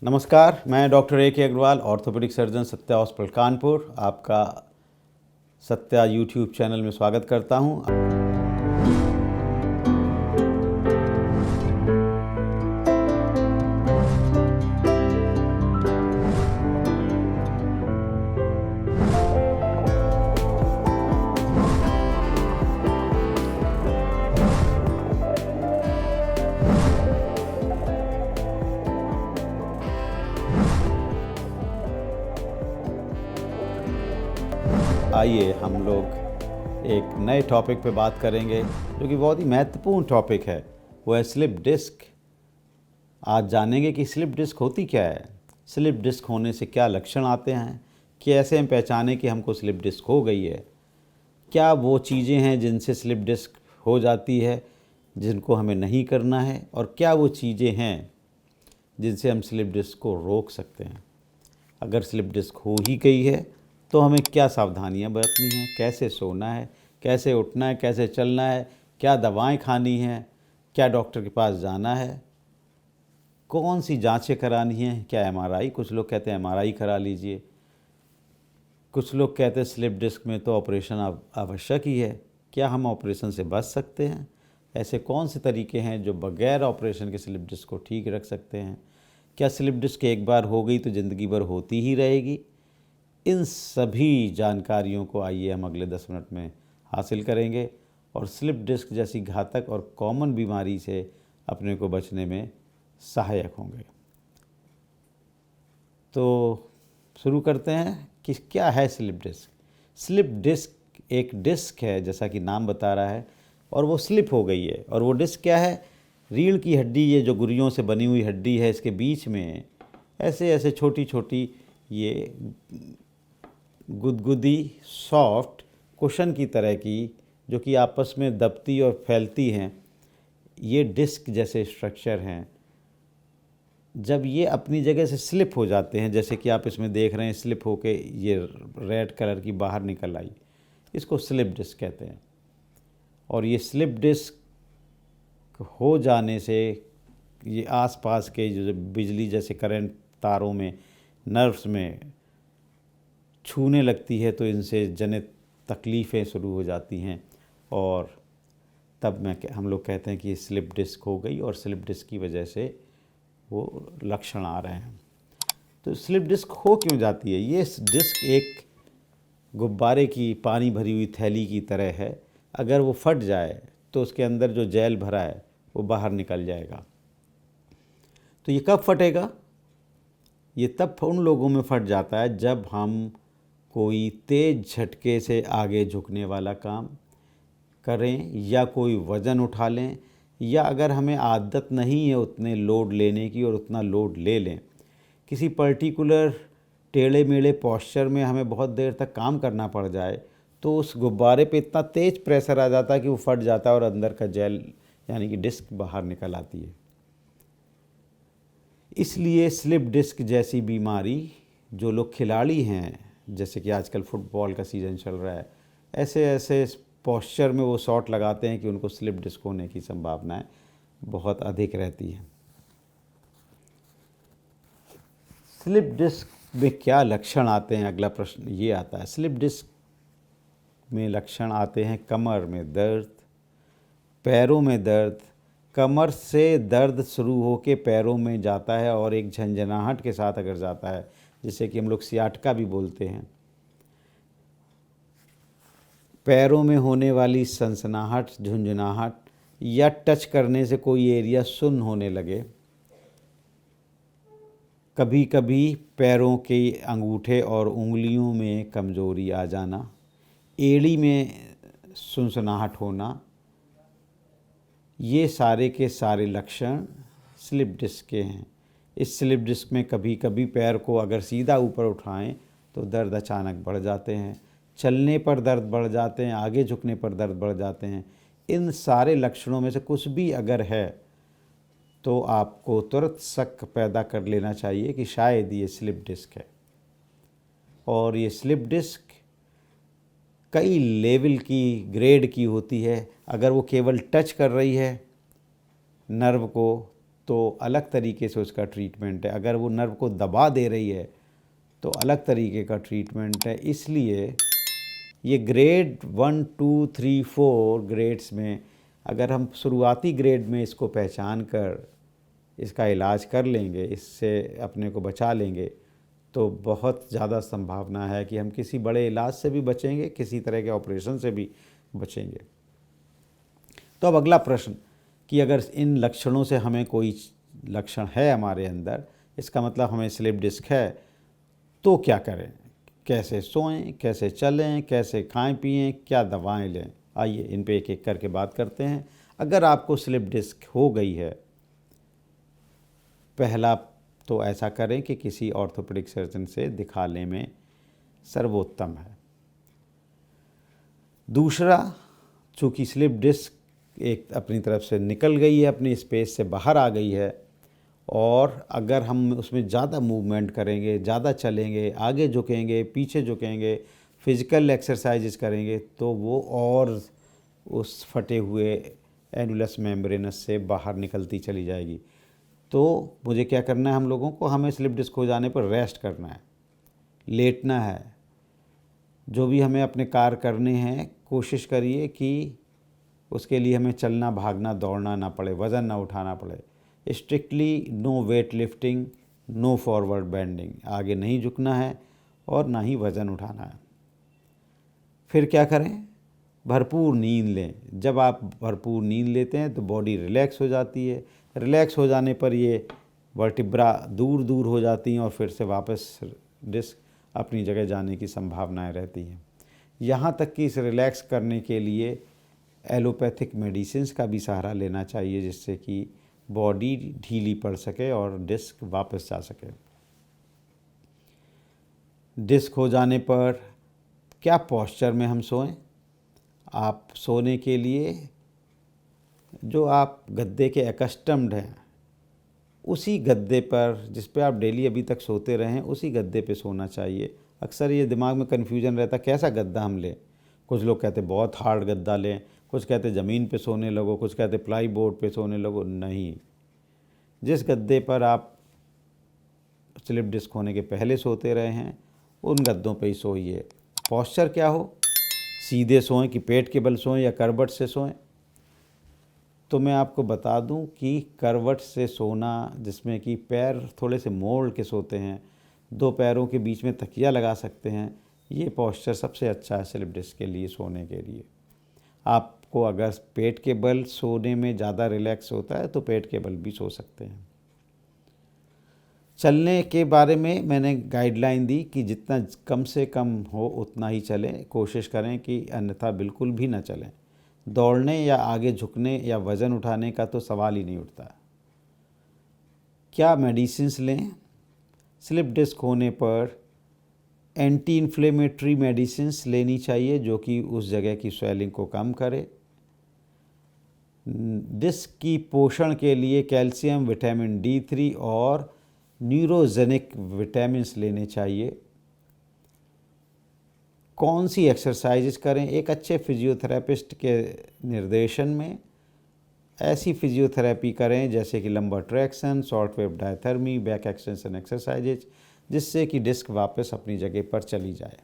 नमस्कार, मैं doctor A K Agarwal, orthopaedic surgeon Satya hospital Kanpur आपका सत्या यूट्यूब चैनल में स्वागत करता हूं। आइए हम लोग एक नए टॉपिक पे बात करेंगे जो कि बहुत ही महत्वपूर्ण टॉपिक है, वो है स्लिप डिस्क। आज जानेंगे कि स्लिप डिस्क होती क्या है, स्लिप डिस्क होने से क्या लक्षण आते हैं, कैसे हम पहचानें कि हमको स्लिप डिस्क हो गई है, क्या वो चीज़ें हैं जिनसे स्लिप डिस्क हो जाती है जिनको हमें नहीं करना है, और क्या वो चीज़ें हैं जिनसे हम स्लिप डिस्क को रोक सकते हैं। अगर स्लिप डिस्क हो ही गई है तो हमें क्या सावधानियां बरतनी हैं, कैसे सोना है, कैसे उठना है, कैसे चलना है, क्या दवाएं खानी हैं, क्या डॉक्टर के पास जाना है, कौन सी जांचें करानी हैं, क्या एमआरआई, कुछ लोग कहते हैं एमआरआई करा लीजिए, कुछ लोग कहते हैं स्लिप डिस्क में तो ऑपरेशन आवश्यक ही है, क्या हम ऑपरेशन से बच सकते हैं, ऐसे कौन से तरीके हैं जो बगैर ऑपरेशन के स्लिप डिस्क को ठीक रख सकते हैं, क्या स्लिप डिस्क एक बार हो गई तो ज़िंदगी भर होती ही रहेगी। इन सभी जानकारियों को आइए हम अगले 10 मिनट में हासिल करेंगे और स्लिप डिस्क जैसी घातक और कॉमन बीमारी से अपने को बचने में सहायक होंगे। तो शुरू करते हैं कि क्या है स्लिप डिस्क। स्लिप डिस्क एक डिस्क है, जैसा कि नाम बता रहा है, और वो स्लिप हो गई है। और वो डिस्क क्या है? रीढ़ की हड्डी, ये जो गुर्रियों से बनी हुई हड्डी है, इसके बीच में ऐसे ऐसे छोटी छोटी ये गुदगुदी सॉफ्ट कुशन की तरह की, जो कि आपस में दबती और फैलती हैं, ये डिस्क जैसे स्ट्रक्चर हैं। जब ये अपनी जगह से स्लिप हो जाते हैं, जैसे कि आप इसमें देख रहे हैं, स्लिप होके ये रेड कलर की बाहर निकल आई, इसको स्लिप डिस्क कहते हैं। और ये स्लिप डिस्क हो जाने से ये आसपास के जो बिजली जैसे करंट तारों में, नर्व्स में छूने लगती है, तो इनसे जनित तकलीफ़ें शुरू हो जाती हैं और तब हम लोग कहते हैं कि स्लिप डिस्क हो गई, और स्लिप डिस्क की वजह से वो लक्षण आ रहे हैं। तो स्लिप डिस्क हो क्यों जाती है? ये डिस्क एक गुब्बारे की पानी भरी हुई थैली की तरह है। अगर वो फट जाए तो उसके अंदर जो जेल भरा है वो बाहर निकल जाएगा। तो ये कब फटेगा? ये तब उन लोगों में फट जाता है जब हम कोई तेज़ झटके से आगे झुकने वाला काम करें, या कोई वज़न उठा लें, या अगर हमें आदत नहीं है उतने लोड लेने की और उतना लोड ले लें। किसी पर्टिकुलर टेढ़े मेढ़े पॉस्चर में हमें बहुत देर तक काम करना पड़ जाए, तो उस गुब्बारे पे इतना तेज़ प्रेशर आ जाता है कि वो फट जाता है और अंदर का जेल यानी कि डिस्क बाहर निकल आती है। इसलिए स्लिप डिस्क जैसी बीमारी, जो लोग खिलाड़ी हैं, जैसे कि आजकल फुटबॉल का सीज़न चल रहा है, ऐसे ऐसे पॉस्चर में वो शॉट लगाते हैं कि उनको स्लिप डिस्क होने की संभावनाएं बहुत अधिक रहती हैं। स्लिप डिस्क में क्या लक्षण आते हैं? अगला प्रश्न ये आता है। स्लिप डिस्क में लक्षण आते हैं कमर में दर्द, पैरों में दर्द। कमर से दर्द शुरू होकर पैरों में जाता है और एक झंझनाहट के साथ अगर जाता है, जिसे कि हम लोग सियाटका भी बोलते हैं। पैरों में होने वाली सनसनाहट, झुंझुनाहट, या टच करने से कोई एरिया सुन्न होने लगे। कभी कभी पैरों के अंगूठे और उंगलियों में कमज़ोरी आ जाना, एड़ी में सुनसनाहट होना, ये सारे के सारे लक्षण स्लिप डिस्क के हैं। इस स्लिप डिस्क में कभी कभी पैर को अगर सीधा ऊपर उठाएं तो दर्द अचानक बढ़ जाते हैं, चलने पर दर्द बढ़ जाते हैं, आगे झुकने पर दर्द बढ़ जाते हैं। इन सारे लक्षणों में से कुछ भी अगर है तो आपको तुरंत शक पैदा कर लेना चाहिए कि शायद ये स्लिप डिस्क है। और ये स्लिप डिस्क कई लेवल की, ग्रेड की होती है। अगर वो केवल टच कर रही है नर्व को तो अलग तरीके से उसका ट्रीटमेंट है। अगर वो नर्व को दबा दे रही है तो अलग तरीके का ट्रीटमेंट है। इसलिए ये ग्रेड 1, 2, 3, 4 ग्रेड्स में अगर हम शुरुआती ग्रेड में इसको पहचान कर इसका इलाज कर लेंगे, इससे अपने को बचा लेंगे, तो बहुत ज़्यादा संभावना है कि हम किसी बड़े इलाज से भी बचेंगे, किसी तरह के ऑपरेशन से भी बचेंगे। तो अब अगला प्रश्न कि अगर इन लक्षणों से हमें कोई लक्षण है हमारे अंदर, इसका मतलब हमें स्लिप डिस्क है, तो क्या करें? कैसे सोएं, कैसे चलें, कैसे खाएं पिएं, क्या दवाएं लें? आइए इन पे एक एक करके बात करते हैं। अगर आपको स्लिप डिस्क हो गई है, पहला तो ऐसा करें कि किसी ऑर्थोपेडिक सर्जन से दिखा लें में सर्वोत्तम है। दूसरा, चूँकि स्लिप डिस्क एक अपनी तरफ से निकल गई है, अपनी स्पेस से बाहर आ गई है, और अगर हम उसमें ज़्यादा मूवमेंट करेंगे, ज़्यादा चलेंगे, आगे झुकेंगे, पीछे झुकेंगे, फिज़िकल एक्सरसाइजेस करेंगे, तो वो और उस फटे हुए एनुलस मेम्ब्रेनस से बाहर निकलती चली जाएगी। तो मुझे क्या करना है, हम लोगों को, हमें स्लिप डिस्क हो जाने पर रेस्ट करना है, लेटना है। जो भी हमें अपने कार्य करने हैं, कोशिश करिए कि उसके लिए हमें चलना, भागना, दौड़ना ना पड़े, वज़न ना उठाना पड़े। Strictly no weight lifting, no forward bending, आगे नहीं झुकना है और ना ही वज़न उठाना है। फिर क्या करें? भरपूर नींद लें। जब आप भरपूर नींद लेते हैं तो बॉडी रिलैक्स हो जाती है। रिलैक्स हो जाने पर ये वर्टिब्रा दूर दूर हो जाती हैं और फिर से वापस डिस्क अपनी जगह जाने की संभावनाएं रहती हैं। यहाँ तक कि इस रिलैक्स करने के लिए एलोपैथिक मेडिसिन्स का भी सहारा लेना चाहिए, जिससे कि बॉडी ढीली पड़ सके और डिस्क वापस जा सके। डिस्क हो जाने पर क्या पोस्चर में हम सोएं? आप सोने के लिए जो आप गद्दे के एकस्टम्ड हैं, उसी गद्दे पर जिस पे आप डेली अभी तक सोते रहे हैं, उसी गद्दे पे सोना चाहिए। अक्सर ये दिमाग में कन्फ्यूजन रहता है कैसा गद्दा हम लें। कुछ लोग कहते बहुत हार्ड गद्दा लें, कुछ कहते ज़मीन पे सोने लगो, कुछ कहते प्लाई बोर्ड पे सोने लगो। नहीं, जिस गद्दे पर आप स्लिप डिस्क होने के पहले सोते रहे हैं, उन गद्दों पे ही सोइए। पोस्चर क्या हो? सीधे सोएं कि पेट के बल सोएं या करवट से सोएं? तो मैं आपको बता दूं कि करवट से सोना, जिसमें कि पैर थोड़े से मोड़ के सोते हैं, दो पैरों के बीच में तकिया लगा सकते हैं, ये पोस्चर सबसे अच्छा है स्लिप डिस्क के लिए सोने के लिए। आपको अगर पेट के बल सोने में ज़्यादा रिलैक्स होता है तो पेट के बल भी सो सकते हैं। चलने के बारे में मैंने गाइडलाइन दी कि जितना कम से कम हो उतना ही चलें, कोशिश करें कि अन्यथा बिल्कुल भी ना चलें। दौड़ने या आगे झुकने या वज़न उठाने का तो सवाल ही नहीं उठता। क्या मेडिसिन्स लें? स्लिप डिस्क होने पर एंटी इन्फ्लेमेटरी मेडिसिन्स लेनी चाहिए, जो कि उस जगह की स्वेलिंग को कम करे। डिस्क की पोषण के लिए कैल्शियम, विटामिन D3 और न्यूरोजेनिक विटामिन्स लेने चाहिए। कौन सी एक्सरसाइजेस करें? एक अच्छे फिजियोथेरेपिस्ट के निर्देशन में ऐसी फिजियोथेरेपी करें जैसे कि lumbar traction, short wave diathermy, back extension exercises, जिससे कि डिस्क वापस अपनी जगह पर चली जाए।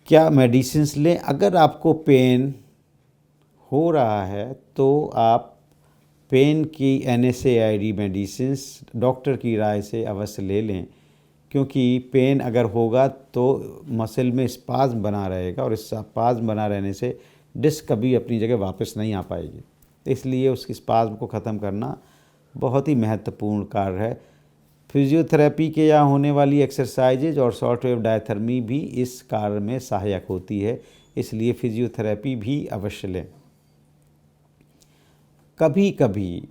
क्या मेडिसिन्स लें? अगर आपको पेन हो रहा है तो आप पेन की NSAID मेडिसिन्स डॉक्टर की राय से अवश्य ले लें, क्योंकि पेन अगर होगा तो मसल में स्पाज्म बना रहेगा और इस स्पाज्म बना रहने से डिस्क कभी अपनी जगह वापस नहीं आ पाएगी। इसलिए उसकी स्पाज्म को ख़त्म करना बहुत ही महत्वपूर्ण कार्य है। फिजियोथेरेपी के यहाँ होने वाली एक्सरसाइजेज और शॉर्ट वेव डायथर्मी भी इस कार्य में सहायक होती है, इसलिए फिजियोथेरेपी भी अवश्य लें। कभी कभी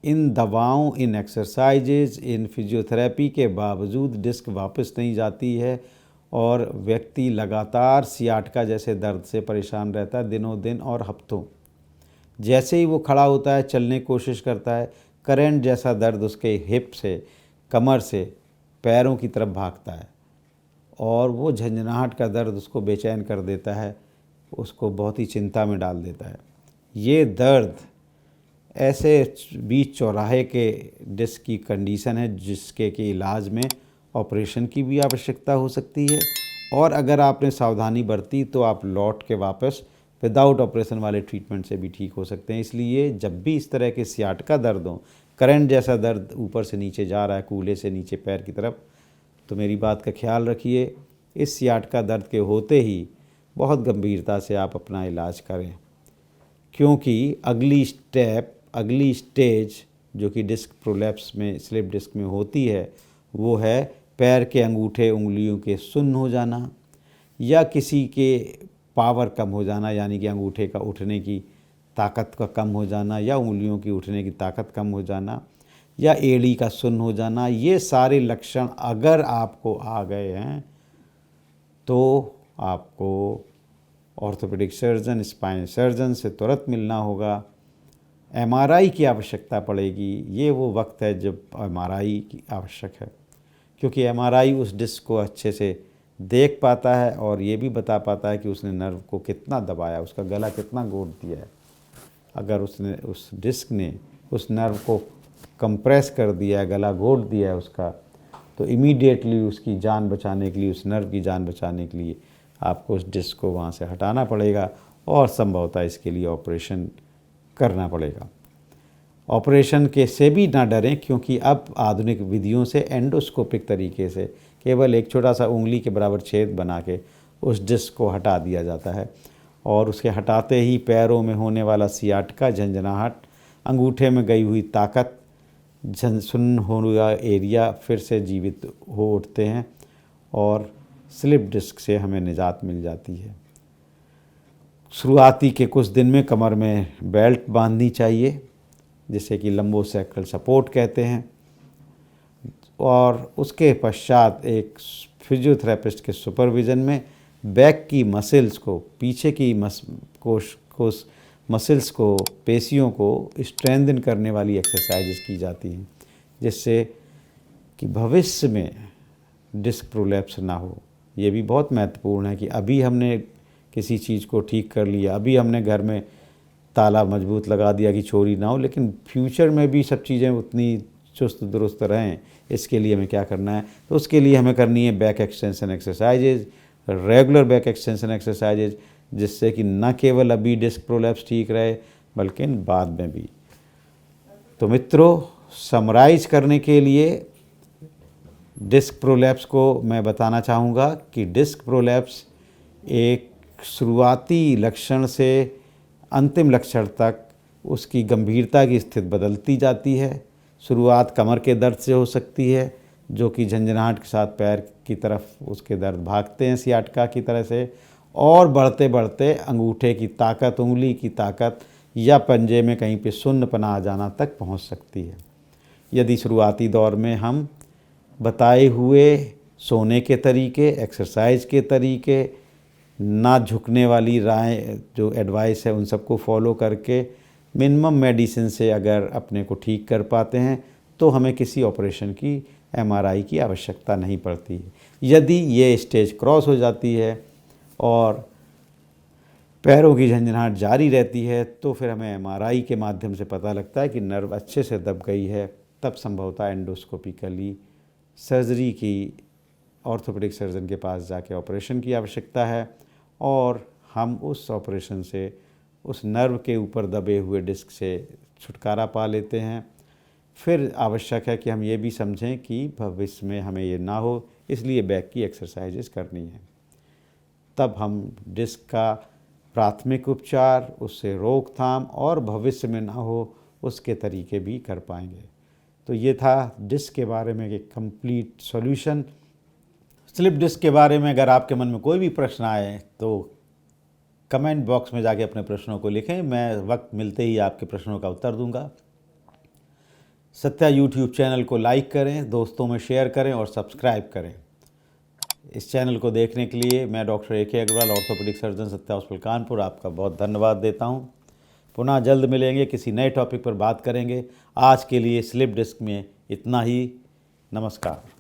इन दवाओं, इन एक्सरसाइजेज, इन फिजियोथेरेपी के बावजूद डिस्क वापस नहीं जाती है और व्यक्ति लगातार सियाटिका जैसे दर्द से परेशान रहता है दिनों दिन और हफ्तों। जैसे ही वो खड़ा होता है, चलने की कोशिश करता है, करंट जैसा दर्द उसके हिप से, कमर से पैरों की तरफ भागता है और वो झंझनाहट का दर्द उसको बेचैन कर देता है, उसको बहुत ही चिंता में डाल देता है। ये दर्द ऐसे बीच चौराहे के डिस्क की कंडीशन है जिसके कि इलाज में ऑपरेशन की भी आवश्यकता हो सकती है, और अगर आपने सावधानी बरती तो आप लौट के वापस विदाउट ऑपरेशन वाले ट्रीटमेंट से भी ठीक हो सकते हैं। इसलिए जब भी इस तरह के सियाटिका दर्द हो, करंट जैसा दर्द ऊपर से नीचे जा रहा है कूल्हे से नीचे पैर की तरफ, तो मेरी बात का ख्याल रखिए। इस सियाटिका दर्द के होते ही बहुत गंभीरता से आप अपना इलाज करें, क्योंकि अगली स्टेज जो कि डिस्क प्रोलैप्स में, स्लिप डिस्क में होती है, वो है पैर के अंगूठे उंगलियों के सुन्न हो जाना, या किसी के पावर कम हो जाना, यानी कि अंगूठे का उठने की ताकत का कम हो जाना, या उंगलियों की उठने की ताकत कम हो जाना, या एड़ी का सुन्न हो जाना। ये सारे लक्षण अगर आपको आ गए हैं तो आपको ऑर्थोपेडिक सर्जन, स्पाइन सर्जन से तुरंत मिलना होगा। एमआरआई की आवश्यकता पड़ेगी। ये वो वक्त है जब एमआरआई की आवश्यक है, क्योंकि एमआरआई उस डिस्क को अच्छे से देख पाता है और ये भी बता पाता है कि उसने नर्व को कितना दबाया, उसका गला कितना घोट दिया है। अगर उसने, उस डिस्क ने उस नर्व को कंप्रेस कर दिया है, गला घोट दिया है उसका, तो इमीडिएटली उसकी जान बचाने के लिए, उस नर्व की जान बचाने के लिए आपको उस डिस्क को वहाँ से हटाना पड़ेगा, और संभवतः इसके लिए ऑपरेशन करना पड़ेगा। ऑपरेशन के से भी ना डरें, क्योंकि अब आधुनिक विधियों से एंडोस्कोपिक तरीके से केवल एक छोटा सा उंगली के बराबर छेद बना के उस डिस्क को हटा दिया जाता है, और उसके हटाते ही पैरों में होने वाला सियाटिका, झंझनाहट, अंगूठे में गई हुई ताकत, सुन्न हुआ एरिया फिर से जीवित हो उठते हैं, और स्लिप डिस्क से हमें निजात मिल जाती है। शुरुआती के कुछ दिन में कमर में बेल्ट बांधनी चाहिए, जिसे कि लंबोसेक्रल सपोर्ट कहते हैं, और उसके पश्चात एक फिजियोथेरेपिस्ट के सुपरविज़न में बैक की मसल्स को, पीछे की मसल्स को, पेशियों को स्ट्रेंथन करने वाली एक्सरसाइजेस की जाती हैं, जिससे कि भविष्य में डिस्क प्रोलैप्स ना हो। ये भी बहुत महत्वपूर्ण है कि अभी हमने किसी चीज़ को ठीक कर लिया, अभी हमने घर में ताला मजबूत लगा दिया कि चोरी ना हो, लेकिन फ्यूचर में भी सब चीज़ें उतनी चुस्त दुरुस्त रहें, इसके लिए हमें क्या करना है? तो उसके लिए हमें करनी है back extension exercises, regular back extension exercises, जिससे कि न केवल अभी डिस्क प्रोलैप्स ठीक रहे बल्कि बाद में भी। तो मित्रों, समराइज करने के लिए डिस्क प्रोलैप्स को मैं बताना चाहूँगा कि डिस्क प्रोलैप्स एक शुरुआती लक्षण से अंतिम लक्षण तक उसकी गंभीरता की स्थिति बदलती जाती है। शुरुआत कमर के दर्द से हो सकती है, जो कि झंझनाहट के साथ पैर की तरफ उसके दर्द भागते हैं सियाटिका की तरह से, और बढ़ते बढ़ते अंगूठे की ताकत, उंगली की ताकत, या पंजे में कहीं पे सुन्नपना आ जाना तक पहुंच सकती है। यदि शुरुआती दौर में हम बताए हुए सोने के तरीके, एक्सरसाइज के तरीके, ना झुकने वाली राय जो एडवाइस है, उन सबको फॉलो करके मिनिमम मेडिसिन से अगर अपने को ठीक कर पाते हैं, तो हमें किसी ऑपरेशन की, एमआरआई की आवश्यकता नहीं पड़ती है। यदि ये स्टेज क्रॉस हो जाती है और पैरों की झंझनाहट जारी रहती है, तो फिर हमें एमआरआई के माध्यम से पता लगता है कि नर्व अच्छे से दब गई है। तब संभवतः एंडोस्कोपिकली सर्जरी की, ऑर्थोपेडिक सर्जन के पास जाके ऑपरेशन की आवश्यकता है, और हम उस ऑपरेशन से उस नर्व के ऊपर दबे हुए डिस्क से छुटकारा पा लेते हैं। फिर आवश्यक है कि हम ये भी समझें कि भविष्य में हमें ये ना हो, इसलिए बैक की एक्सरसाइजेस करनी है। तब हम डिस्क का प्राथमिक उपचार, उससे रोकथाम, और भविष्य में ना हो उसके तरीके भी कर पाएंगे। तो ये था डिस्क के बारे में एक कंप्लीट सॉल्यूशन। स्लिप डिस्क के बारे में अगर आपके मन में कोई भी प्रश्न आए तो कमेंट बॉक्स में जाके अपने प्रश्नों को लिखें, मैं वक्त मिलते ही आपके प्रश्नों का उत्तर दूंगा। सत्या यूट्यूब चैनल को लाइक करें, दोस्तों में शेयर करें और सब्सक्राइब करें। इस चैनल को देखने के लिए मैं doctor A K. Agarwal, orthopaedic surgeon, Satya hospital Kanpur, आपका बहुत धन्यवाद देता हूं। पुनः जल्द मिलेंगे, किसी नए टॉपिक पर बात करेंगे। आज के लिए स्लिप डिस्क में इतना ही। नमस्कार।